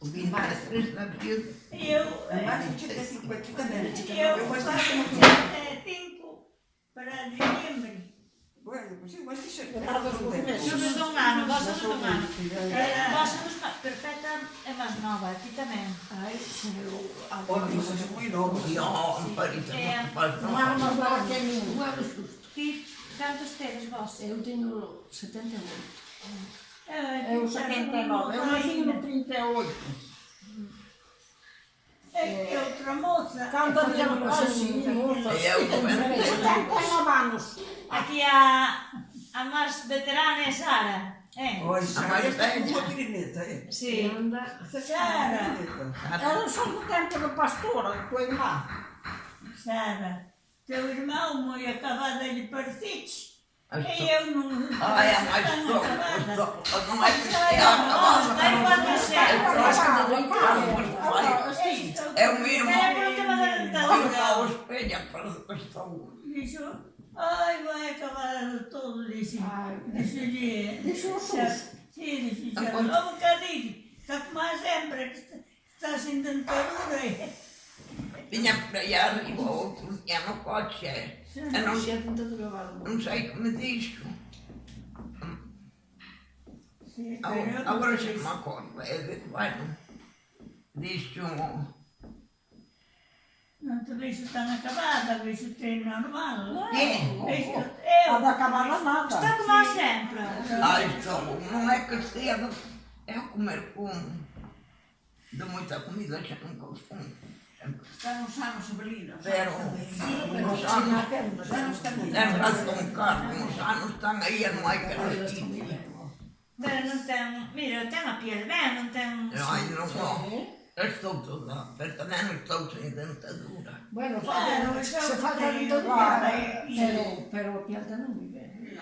o 23 de abril. Eu, Em março tinha 50 também. eu Eu gostava faço de 5 para dezembro. Bueno, pues eu gosto de Somos de un ano, vos somos de un ano. Era- Vos somos perfecta é máis nova, ti tamén. Ai, se eu... Olha, vocês são muito novos. E ó, Amparita, É. não faz Non era máis nova que a min, non era xusto. Ti, cantos tedes vos? Eu teño 78. Eu Eu 79, eu nací no 38. É outra moça. Canta de assim, moça. Eu também. 79 anos. Aquí a máis veterana é Sara. Olha, A mais esta é velha. uma pirineta, é? Sí. Anda. Sara, Era só do tempo da pastora, da tua irmã. Sara, teu irmão muito acabado de partir. Ai, E eu não. Ai, a mais não acabada. não é que é Nós, vai quando certo. É o mesmo. É por tema da Olha dentadura. o espelho para estou. Disse, ai, vai acabar todo, disse. Disse-lhe. Disse o SUS. Sim, disse, um bocadinho. Está como a sempre, que está sem dentadura. Vinha para aí arriba, o outro vinha no coche. Eu não, Tinha tentadura válvula. não sei como diz. Sim, pero eu não Agora sei. já me acordo. É de vai. Diz que Não te vejo tão acabada, vejo que é normal. Quem? Vejo A eu. da cabana nada. Está como a sempre. Ai, estou. Não é que cedo. É comer com. De muita comida já não consumo. Estão os anos abelinos. Pero os anos tem razão, carne, os anos estão aí, não é que elas ficam. Pero non ten, mira, ten a piel ben, non ten... Ai, não vou. Eu estou toda, pero também não estou sem dentadura. Bueno, Claro, se eu falta tenho dentadura, cara e- pero a piel non moi ben.